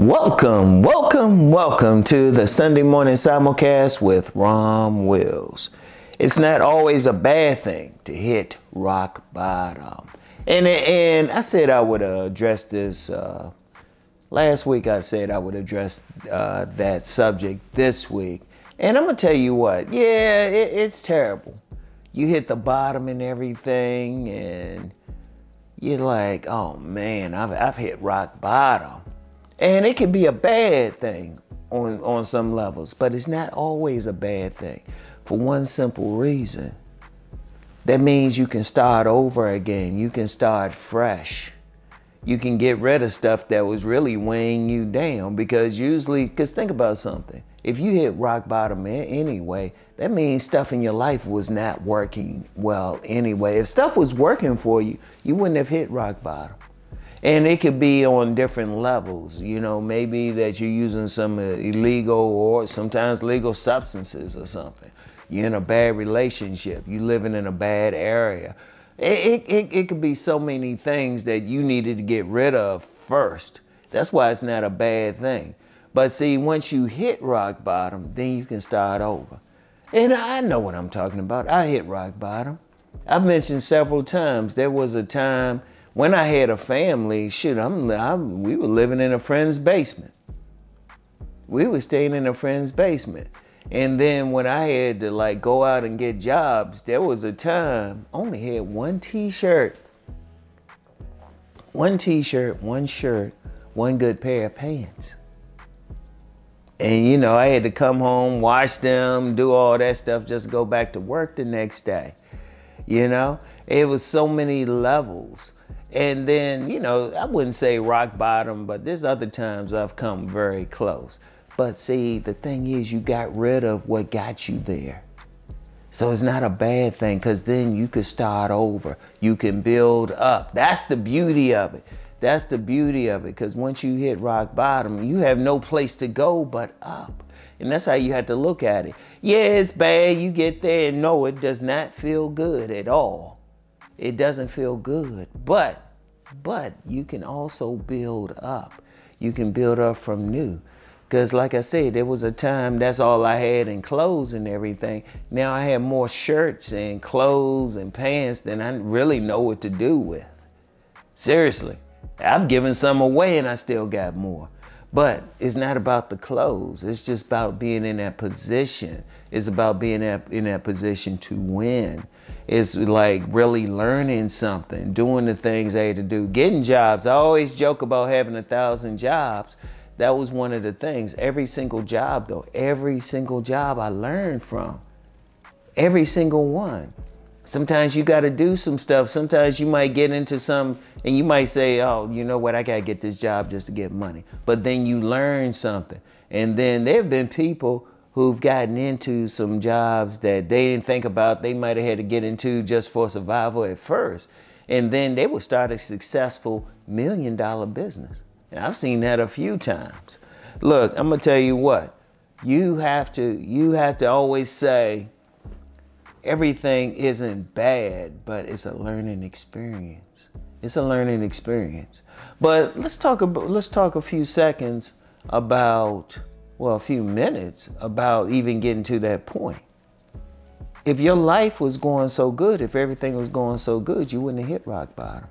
Welcome to the Sunday morning simulcast with Rom Wills. It's not always a bad thing to hit rock bottom. And I said I would address this last week. I said I would address that subject this week. And I'm gonna tell you what, yeah, it's terrible. You hit the bottom and everything, and you're like, oh man, I've hit rock bottom. And it can be a bad thing on some levels, but it's not always a bad thing for one simple reason. That means you can start over again. You can start fresh. You can get rid of stuff that was really weighing you down, because think about something. If you hit rock bottom anyway, that means stuff in your life was not working well anyway. If stuff was working for you, you wouldn't have hit rock bottom. And it could be on different levels. You know, maybe that you're using some illegal or sometimes legal substances or something. You're in a bad relationship. You're living in a bad area. It could be so many things that you needed to get rid of first. That's why it's not a bad thing. But see, once you hit rock bottom, then you can start over. And I know what I'm talking about. I hit rock bottom. I've mentioned several times, there was a time when I had a family, we were living in a friend's basement. We were staying in a friend's basement. And then when I had to go out and get jobs, there was a time I only had one t-shirt, one shirt, one good pair of pants. And you know, I had to come home, wash them, do all that stuff, just go back to work the next day. You know, it was so many levels. And then, you know, I wouldn't say rock bottom, but there's other times I've come very close. But see, the thing is, you got rid of what got you there. So it's not a bad thing, because then you could start over. You can build up. That's the beauty of it. That's the beauty of it, because once you hit rock bottom, you have no place to go but up. And that's how you have to look at it. Yeah, it's bad. You get there and no, it does not feel good at all. It doesn't feel good, but you can also build up. You can build up from new. Because like I said, there was a time that's all I had in clothes and everything. Now I have more shirts and clothes and pants than I really know what to do with. Seriously, I've given some away and I still got more. But it's not about the clothes. It's just about being in that position. It's about being in that position to win. It's like really learning something, doing the things I had to do, getting jobs. I always joke about having 1,000 jobs. That was one of the things. Every single job though, every single job I learned from. Every single one. Sometimes you got to do some stuff. Sometimes you might get into some and you might say, oh, you know what, I got to get this job just to get money. But then you learn something. And then there have been people who've gotten into some jobs that they didn't think about. They might have had to get into just for survival at first. And then they would start a successful $1 million business. And I've seen that a few times. Look, I'm gonna tell you what, you have to always say, everything isn't bad, but it's a learning experience. It's a learning experience. But let's talk a few seconds about, well, a few minutes about even getting to that point. If your life was going so good, if everything was going so good, you wouldn't have hit rock bottom.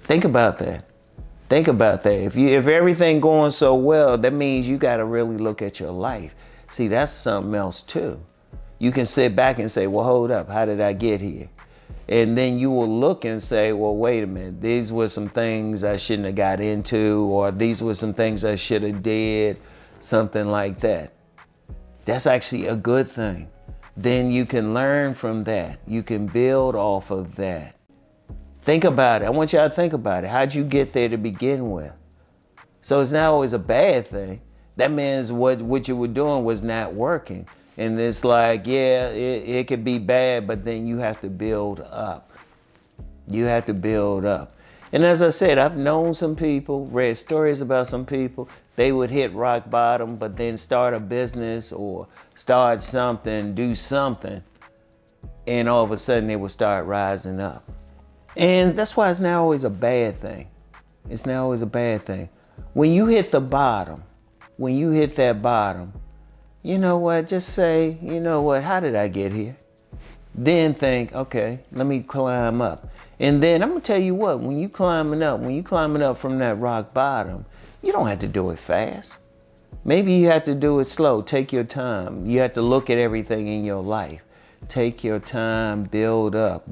Think about that. Think about that. If everything going so well, that means you got to really look at your life. See, that's something else too. You can sit back and say, well, hold up, how did I get here? And then you will look and say, well, wait a minute, these were some things I shouldn't have got into, or these were some things I should have did, something like that. That's actually a good thing. Then you can learn from that. You can build off of that. Think about it. I want y'all to think about it. How'd you get there to begin with? So it's not always a bad thing. That means what you were doing was not working. And it's like, yeah, it could be bad, but then you have to build up. You have to build up. And as I said, I've known some people, read stories about some people, they would hit rock bottom, but then start a business or start something, do something, and all of a sudden they would start rising up. And that's why it's not always a bad thing. It's not always a bad thing. When you hit the bottom, when you hit that bottom, you know what, just say, you know what, how did I get here? Then think, okay, let me climb up. And then I'm gonna tell you what, when you climbing up from that rock bottom, you don't have to do it fast. Maybe you have to do it slow, take your time. You have to look at everything in your life. Take your time, build up,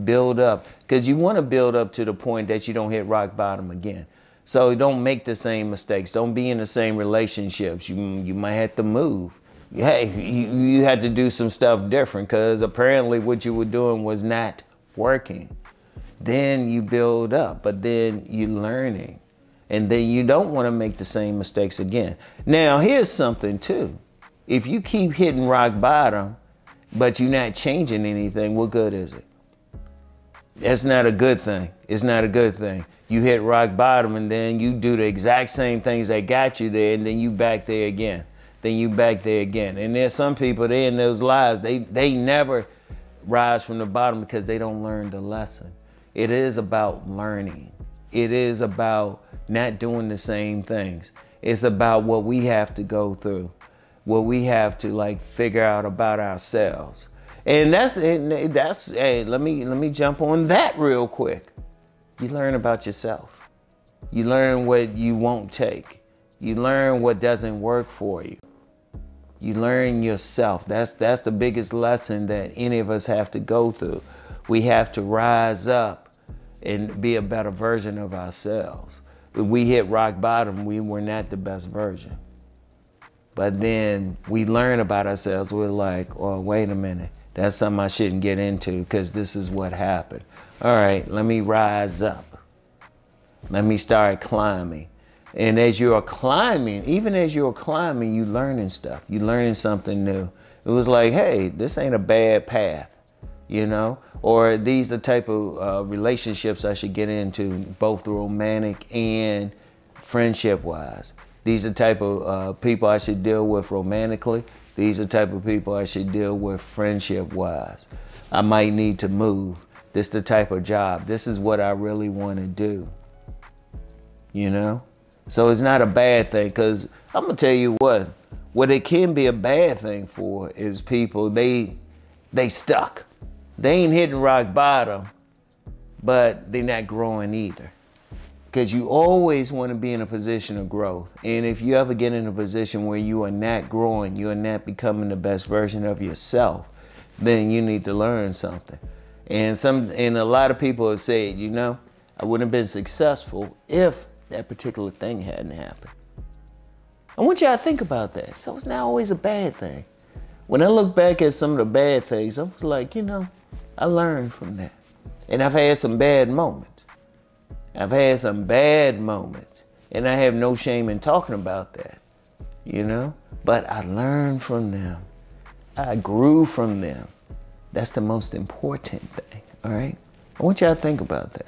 because you wanna build up to the point that you don't hit rock bottom again. So don't make the same mistakes. Don't be in the same relationships. You might have to move. Hey, you had to do some stuff different because apparently what you were doing was not working. Then you build up, but then you're learning. And then you don't want to make the same mistakes again. Now, here's something too. If you keep hitting rock bottom, but you're not changing anything, what good is it? That's not a good thing. It's not a good thing. You hit rock bottom and then you do the exact same things that got you there and then you back there again. Then you back there again. And there's some people, they in those lives, they never rise from the bottom because they don't learn the lesson. It is about learning. It is about not doing the same things. It's about what we have to go through, what we have to like figure out about ourselves. And that's hey, let me jump on that real quick. You learn about yourself. You learn what you won't take. You learn what doesn't work for you. You learn yourself. That's the biggest lesson that any of us have to go through. We have to rise up and be a better version of ourselves. When we hit rock bottom, we were not the best version. But then we learn about ourselves. We're like, oh, wait a minute. That's something I shouldn't get into because this is what happened. All right, let me rise up. Let me start climbing. And as you're climbing, even as you're climbing, you're learning stuff. You're learning something new. It was like, hey, this ain't a bad path, you know? Or these are the type of relationships I should get into, both romantic and friendship-wise. These are the type of people I should deal with romantically. These are the type of people I should deal with friendship-wise. I might need to move. This is the type of job. This is what I really want to do, you know? So it's not a bad thing, because I'm gonna tell you what it can be a bad thing for is people, they stuck. They ain't hitting rock bottom, but they're not growing either. Because you always want to be in a position of growth. And if you ever get in a position where you are not growing, you are not becoming the best version of yourself, then you need to learn something. And a lot of people have said, you know, I wouldn't have been successful if that particular thing hadn't happened. I want y'all to think about that. So it's not always a bad thing. When I look back at some of the bad things, I was like, you know, I learned from that. And I've had some bad moments. I've had some bad moments. And I have no shame in talking about that, you know? But I learned from them. I grew from them. That's the most important thing, all right? I want y'all to think about that.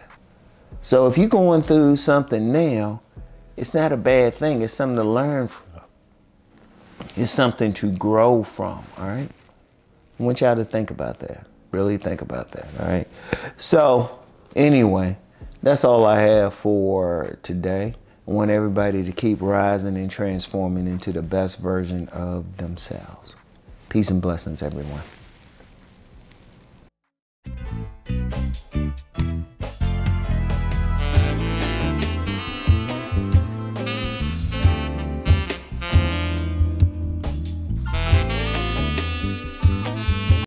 So if you're going through something now, it's not a bad thing. It's something to learn from. It's something to grow from, all right? I want y'all to think about that. Really think about that, all right? So anyway, that's all I have for today. I want everybody to keep rising and transforming into the best version of themselves. Peace and blessings, everyone.